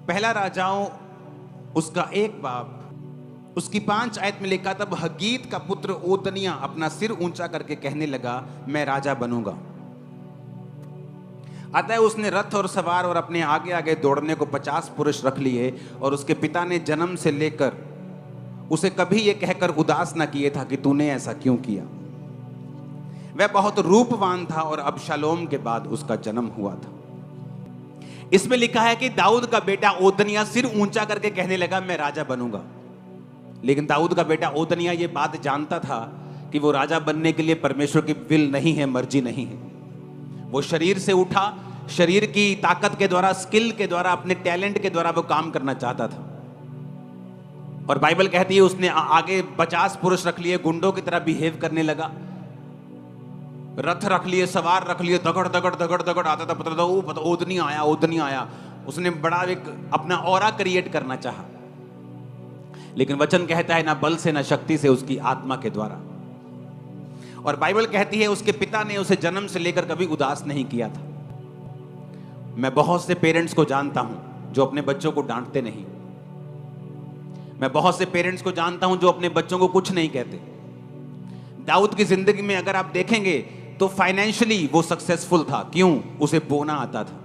पहला राजाओं उसका 1 बाब उसकी 5 आयत में लिखा, तब हगीत का पुत्र ओतनिया अपना सिर ऊंचा करके कहने लगा, मैं राजा बनूंगा। अतः उसने रथ और सवार और अपने आगे आगे दौड़ने को 50 पुरुष रख लिए, और उसके पिता ने जन्म से लेकर उसे कभी यह कहकर उदास न किए था कि तूने ऐसा क्यों किया। वह बहुत रूपवान था और अबशालोम के बाद उसका जन्म हुआ था। इसमें लिखा है कि दाऊद का बेटा ओतनिया सिर ऊंचा करके कहने लगा, मैं राजा बनूंगा। लेकिन दाऊद का बेटा ओतनिया यह बात जानता था कि वो राजा बनने के लिए परमेश्वर की विल नहीं है, मर्जी नहीं है। वो शरीर से उठा, शरीर की ताकत के द्वारा, स्किल के द्वारा, अपने टैलेंट के द्वारा वो काम करना चाहता था। और बाइबल कहती है उसने आगे 50 पुरुष रख लिए, गुंडों की तरह बिहेव करने लगा। रथ रख लिए, सवार रख लिए, दगड़ दगड़ दगड़ दगड़ आता था, पता था वो ओतनिया आया, ओतनिया आया। उसने बड़ा एक अपना ऑरा क्रिएट करना चाहा। लेकिन वचन कहता है ना बल से ना शक्ति से, उसकी आत्मा के द्वारा। और बाइबल कहती है उसके पिता ने उसे जन्म से लेकर कभी उदास नहीं किया था। मैं बहुत से पेरेंट्स को जानता हूं जो अपने बच्चों को डांटते नहीं। मैं बहुत से पेरेंट्स को जानता हूं जो अपने बच्चों को कुछ नहीं कहते। दाऊद की जिंदगी में अगर आप देखेंगे तो फाइनेंशियली वो सक्सेसफुल था। क्यों? उसे बोना आता था,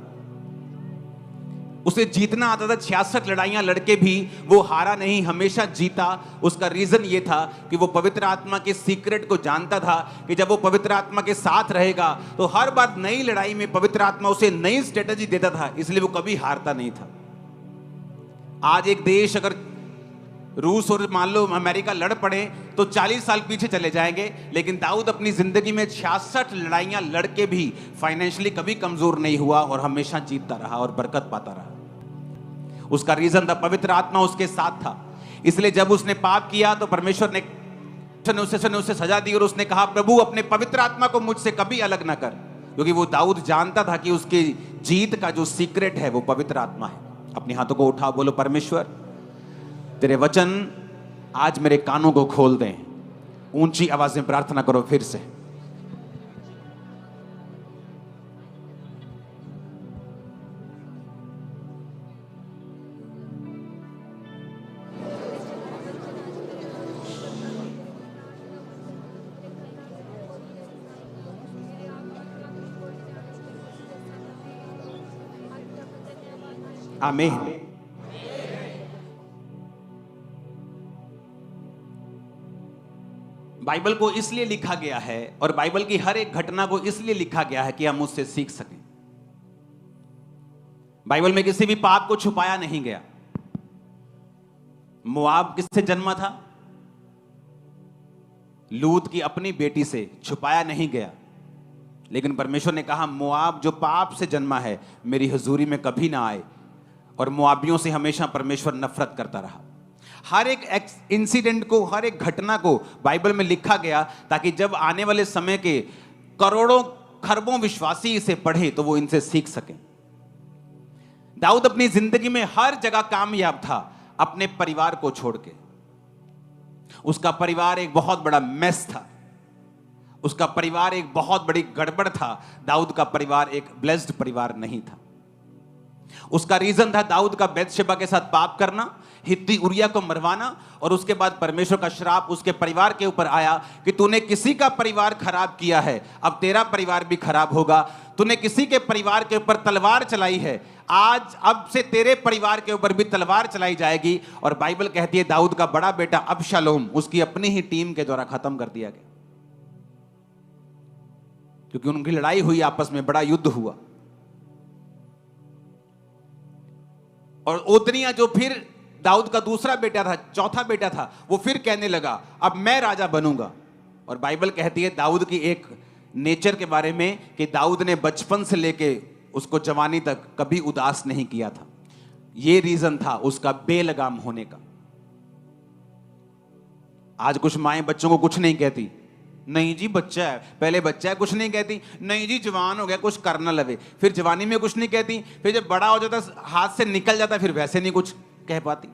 उसे जीतना आता था। 66 लड़ाइयां लड़के भी वो हारा नहीं, हमेशा जीता। उसका रीजन ये था कि वो पवित्र आत्मा के सीक्रेट को जानता था कि जब वो पवित्र आत्मा के साथ रहेगा तो हर बार नई लड़ाई में पवित्र आत्मा उसे नई स्ट्रेटजी देता था, इसलिए वो कभी हारता नहीं था। आज एक देश अगर रूस और मान लो अमेरिका लड़ पड़े तो 40 साल पीछे चले जाएंगे, लेकिन दाऊद अपनी जिंदगी में 66 लड़ाइयां लड़के भी फाइनेंशियली कभी कमजोर नहीं हुआ और हमेशा जीतता रहा और बरकत पाता रहा। उसका रीजन था पवित्र आत्मा उसके साथ था। इसलिए जब उसने पाप किया तो परमेश्वर ने उसे सजा दी और उसने कहा, प्रभु अपने पवित्र आत्मा को मुझसे कभी अलग ना कर, क्योंकि वो दाऊद जानता था कि उसकी जीत का जो सीक्रेट है वो पवित्र आत्मा है। अपने हाथों को उठा, बोलो, परमेश्वर तेरे वचन आज मेरे कानों को खोल दें। ऊंची आवाज में प्रार्थना करो फिर से। आमीन। बाइबल को इसलिए लिखा गया है और बाइबल की हर एक घटना को इसलिए लिखा गया है कि हम उससे सीख सकें। बाइबल में किसी भी पाप को छुपाया नहीं गया। मोआब किससे जन्मा था? लूत की अपनी बेटी से, छुपाया नहीं गया। लेकिन परमेश्वर ने कहा मोआब जो पाप से जन्मा है मेरी हुजूरी में कभी ना आए, और मोआबियों से हमेशा परमेश्वर नफरत करता रहा। हर एक इंसिडेंट को, हर एक घटना को बाइबल में लिखा गया ताकि जब आने वाले समय के करोड़ों खरबों विश्वासी इसे पढ़े तो वो इनसे सीख सकें। दाऊद अपनी जिंदगी में हर जगह कामयाब था अपने परिवार को छोड़ के। उसका परिवार एक बहुत बड़ा मेस था, उसका परिवार एक बहुत बड़ी गड़बड़ था। दाऊद का परिवार एक ब्लेस्ड परिवार नहीं था। उसका रीजन था दाऊद का बैतशेबा के साथ पाप करना, हित्ती उरिया को मरवाना, और उसके बाद परमेश्वर का श्राप उसके परिवार के ऊपर आया कि तूने किसी का परिवार खराब किया है, अब तेरा परिवार भी खराब होगा। तूने किसी के परिवार के ऊपर तलवार चलाई है, आज अब से तेरे परिवार के ऊपर भी तलवार चलाई जाएगी। और बाइबल कहती है दाऊद का बड़ा बेटा अबशालोम उसकी अपनी ही टीम के द्वारा खत्म कर दिया गया, क्योंकि उनकी लड़ाई हुई, आपस में बड़ा युद्ध हुआ। और ओतनिया जो फिर दाऊद का दूसरा बेटा था, चौथा बेटा था, वो फिर कहने लगा अब मैं राजा बनूंगा। और बाइबल कहती है दाऊद की एक नेचर के बारे में कि दाऊद ने बचपन से लेके उसको जवानी तक कभी उदास नहीं किया था। ये रीजन था उसका बेलगाम होने का। आज कुछ माएं बच्चों को कुछ नहीं कहती, नहीं जी बच्चा है, पहले बच्चा है कुछ नहीं कहती, नहीं जी जवान हो गया कुछ कर ना लवे, फिर जवानी में कुछ नहीं कहती, फिर जब बड़ा हो जाता हाथ से निकल जाता फिर वैसे नहीं कुछ कह पाती।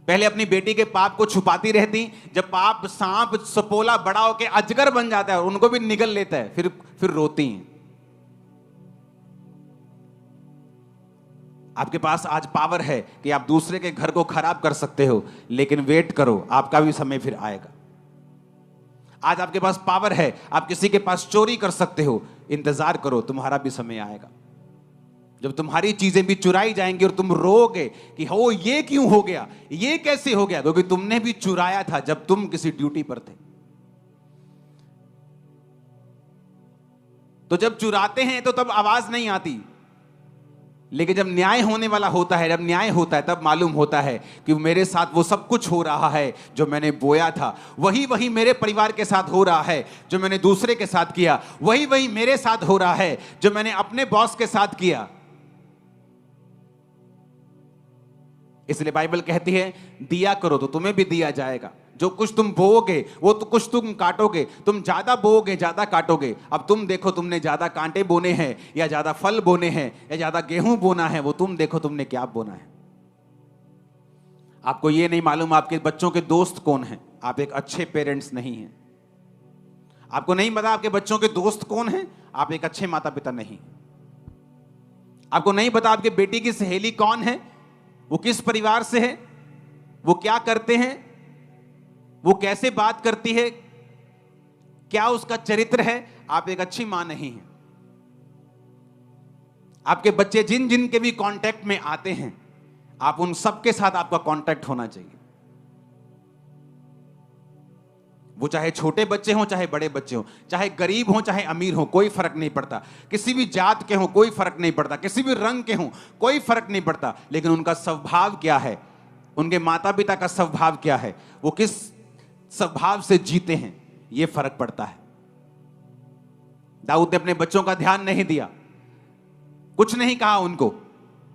पहले अपनी बेटी के पाप को छुपाती रहती, जब पाप सांप सपोला बड़ा होकर अजगर बन जाता है और उनको भी निगल लेता है फिर रोती हैं। आपके पास आज पावर है कि आप दूसरे के घर को खराब कर सकते हो, लेकिन वेट करो, आपका भी समय फिर आएगा। आज आपके पास पावर है, आप किसी के पास चोरी कर सकते हो, इंतजार करो, तुम्हारा भी समय आएगा जब तुम्हारी चीजें भी चुराई जाएंगी और तुम रोओगे कि हो ये क्यों हो गया, ये कैसे हो गया, क्योंकि तुमने भी चुराया था जब तुम किसी ड्यूटी पर थे। तो जब चुराते हैं तो तब आवाज नहीं आती, लेकिन जब न्याय होने वाला होता है, जब न्याय होता है, तब मालूम होता है कि मेरे साथ वो सब कुछ हो रहा है जो मैंने बोया था। वही वही मेरे परिवार के साथ हो रहा है जो मैंने दूसरे के साथ किया। वही वही मेरे साथ हो रहा है जो मैंने अपने बॉस के साथ किया। इसलिए बाइबल कहती है, दिया करो तो तुम्हें भी दिया जाएगा। जो कुछ तुम बोओगे वो तो कुछ तुम काटोगे। तुम ज्यादा बोओगे ज्यादा काटोगे। अब तुम देखो तुमने ज्यादा कांटे बोने हैं या ज्यादा फल बोने हैं या ज्यादा गेहूं बोना है, वो तुम देखो तुमने क्या बोना है। आपको ये नहीं मालूम आपके बच्चों के दोस्त कौन हैं। आप एक अच्छे पेरेंट्स नहीं हैं। आपको नहीं पता आपके बच्चों के दोस्त कौन हैं। आप एक अच्छे माता पिता नहीं। आपको नहीं पता आपके बेटी की सहेली कौन है, वो किस परिवार से है, वो क्या करते हैं, वो कैसे बात करती है, क्या उसका चरित्र है। आप एक अच्छी मां नहीं हैं। आपके बच्चे जिन जिन के भी कांटेक्ट में आते हैं, आप उन सबके साथ आपका कांटेक्ट होना चाहिए। वो चाहे छोटे बच्चे हों चाहे बड़े बच्चे हों, चाहे गरीब हों चाहे अमीर हों, कोई फर्क नहीं पड़ता। किसी भी जात के हों कोई फर्क नहीं पड़ता, किसी भी रंग के हों कोई फर्क नहीं पड़ता, लेकिन उनका स्वभाव क्या है, उनके माता पिता का स्वभाव क्या है, वो किस स्वभाव से जीते हैं, यह फर्क पड़ता है। दाऊद ने अपने बच्चों का ध्यान नहीं दिया, कुछ नहीं कहा उनको,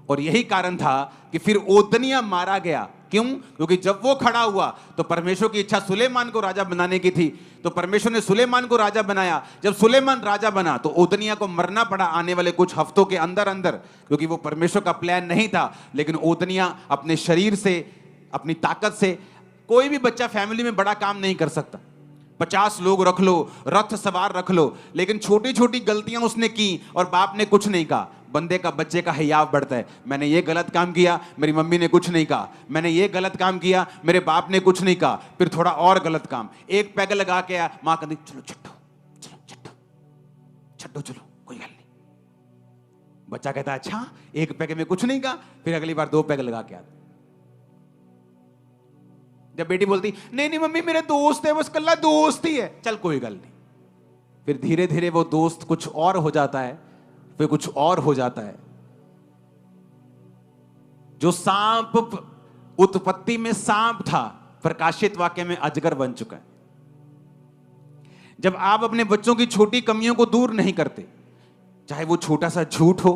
और यही कारण था कि फिर ओदनिया मारा गया। क्यों? क्योंकि जब वो खड़ा हुआ तो परमेश्वर की इच्छा सुलेमान को राजा बनाने की थी, तो परमेश्वर ने सुलेमान को राजा बनाया। जब सुलेमान राजा बना तो ओदनिया को मरना पड़ा आने वाले कुछ हफ्तों के अंदर अंदर, क्योंकि वो परमेश्वर का प्लान नहीं था। लेकिन ओदनिया अपने शरीर से, अपनी ताकत से, कोई भी बच्चा फैमिली में बड़ा काम नहीं कर सकता। 50 लोग रख लो, रथ सवार रख लो, लेकिन छोटी छोटी गलतियां उसने की और बाप ने कुछ नहीं कहा। बंदे का, बच्चे का हियाव बढ़ता है। मैंने ये गलत काम किया, मेरी मम्मी ने कुछ नहीं कहा। मैंने ये गलत काम किया, मेरे बाप ने कुछ नहीं कहा। फिर थोड़ा और गलत काम, एक पैग लगा के आया, मां कहती चलो छट्टो, चलो छट्टो, छट्टो चलो, कोई गल नहीं। बच्चा कहता अच्छा, एक पैग में कुछ नहीं कहा, फिर अगली बार 2 पैग लगा के आता। जब बेटी बोलती नहीं नहीं मम्मी मेरा दोस्त है, बस कल्ला दोस्त ही है, चल कोई गल नहीं। फिर धीरे धीरे वो दोस्त कुछ और हो जाता है, फिर कुछ और हो जाता है। जो सांप उत्पत्ति में सांप था, प्रकाशित वाक्य में अजगर बन चुका है। जब आप अपने बच्चों की छोटी कमियों को दूर नहीं करते, चाहे वो छोटा सा झूठ हो,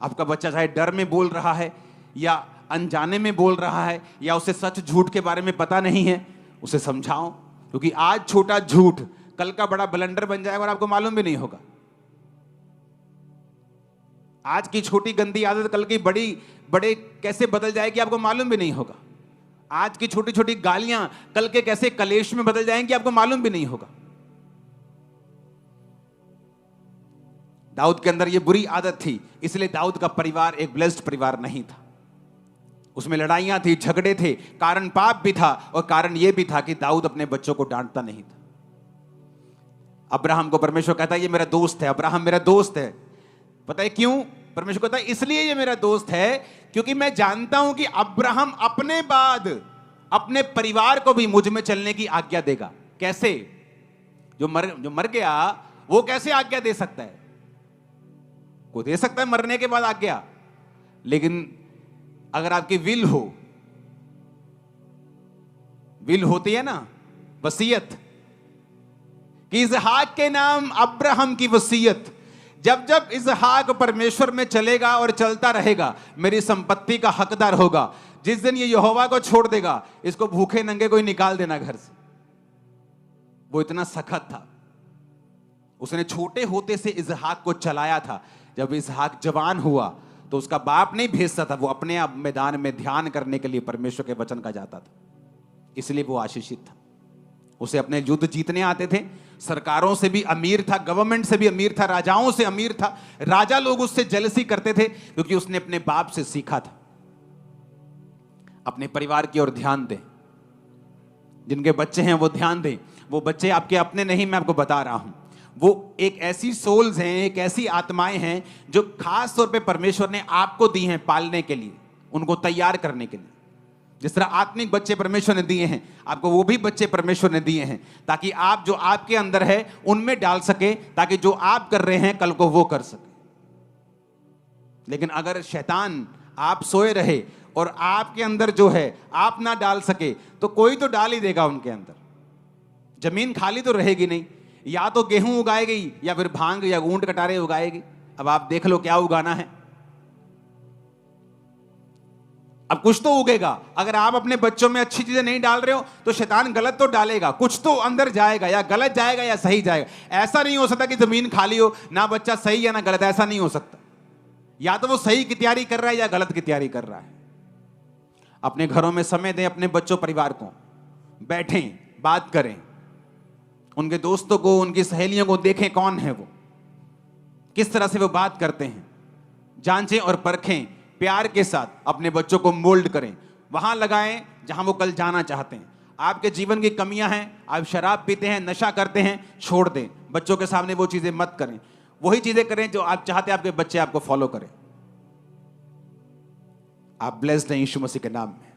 आपका बच्चा चाहे डर में बोल रहा है या अनजाने में बोल रहा है या उसे सच झूठ के बारे में पता नहीं है, उसे समझाओ, क्योंकि आज छोटा झूठ कल का बड़ा ब्लंडर बन जाएगा और आपको मालूम भी नहीं होगा। आज की छोटी गंदी आदत कल की बड़े कैसे बदल जाएगी आपको मालूम भी नहीं होगा। आज की छोटी छोटी गालियां कल के कैसे कलेश में बदल जाएंगी आपको मालूम भी नहीं होगा। दाऊद के अंदर यह बुरी आदत थी, इसलिए दाऊद का परिवार एक ब्लेस्ड परिवार नहीं था। उसमें लड़ाइयां थी, झगड़े थे, कारण पाप भी था और कारण यह भी था कि दाऊद अपने बच्चों को डांटता नहीं था। अब्राहम को परमेश्वर कहता है ये मेरा दोस्त है, अब्राहम मेरा दोस्त है। पता है क्यों? परमेश्वर कहता है इसलिए ये मेरा दोस्त है क्योंकि मैं जानता हूं कि अब्राहम अपने बाद अपने परिवार को भी मुझ में चलने की आज्ञा देगा। कैसे? जो मर गया वो कैसे आज्ञा दे सकता है? वो दे सकता है मरने के बाद आज्ञा, लेकिन अगर आपकी विल होती है ना, वसीयत, कि इसहाक के नाम अब्राहम की वसीयत, जब जब इसहाक परमेश्वर में चलेगा और चलता रहेगा, मेरी संपत्ति का हकदार होगा। जिस दिन ये यहोवा को छोड़ देगा, इसको भूखे नंगे कोई निकाल देना घर से। वो इतना सख्त था। उसने छोटे होते से इसहाक को चलाया था। जब इसहाक जवान हुआ तो उसका बाप नहीं भेजता था, वो अपने आप मैदान में ध्यान करने के लिए परमेश्वर के वचन का जाता था। इसलिए वो आशीषित था। उसे अपने युद्ध जीतने आते थे, सरकारों से भी अमीर था, गवर्नमेंट से भी अमीर था, राजाओं से अमीर था। राजा लोग उससे जेलसी करते थे क्योंकि उसने अपने बाप से सीखा था। अपने परिवार की ओर ध्यान दें, जिनके बच्चे हैं वो ध्यान दें। वो बच्चे आपके अपने नहीं, मैं आपको बता रहा हूं, वो एक ऐसी सोल्स हैं, एक ऐसी आत्माएं हैं जो खास तौर पे परमेश्वर ने आपको दी हैं पालने के लिए, उनको तैयार करने के लिए। जिस तरह आत्मिक बच्चे परमेश्वर ने दिए हैं, आपको वो भी बच्चे परमेश्वर ने दिए हैं ताकि आप जो आपके अंदर है उनमें डाल सके, ताकि जो आप कर रहे हैं कल को वो कर सके। लेकिन अगर शैतान आप सोए रहे और आपके अंदर जो है आप ना डाल सके, तो कोई तो डाल ही देगा उनके अंदर। जमीन खाली तो रहेगी नहीं, या तो गेहूं उगाएगी या फिर भांग या ऊंट कटारे उगाएगी। अब आप देख लो क्या उगाना है। अब कुछ तो उगेगा। अगर आप अपने बच्चों में अच्छी चीजें नहीं डाल रहे हो तो शैतान गलत तो डालेगा, कुछ तो अंदर जाएगा, या गलत जाएगा या सही जाएगा। ऐसा नहीं हो सकता कि जमीन खाली हो, ना बच्चा सही या ना गलत, ऐसा नहीं हो सकता। या तो वो सही की तैयारी कर रहा है या गलत की तैयारी कर रहा है। अपने घरों में समय दें, अपने बच्चों परिवार को, बैठें, बात करें, उनके दोस्तों को, उनकी सहेलियों को देखें कौन है वो, किस तरह से वो बात करते हैं, जांचें और परखें। प्यार के साथ अपने बच्चों को मोल्ड करें, वहां लगाएं जहां वो कल जाना चाहते हैं। आपके जीवन की कमियां हैं, आप शराब पीते हैं, नशा करते हैं, छोड़ दें। बच्चों के सामने वो चीजें मत करें, वही चीजें करें जो आप चाहते हैं आपके बच्चे आपको फॉलो करें। आप ब्लेस्ड हैं यीशु मसीह के नाम में।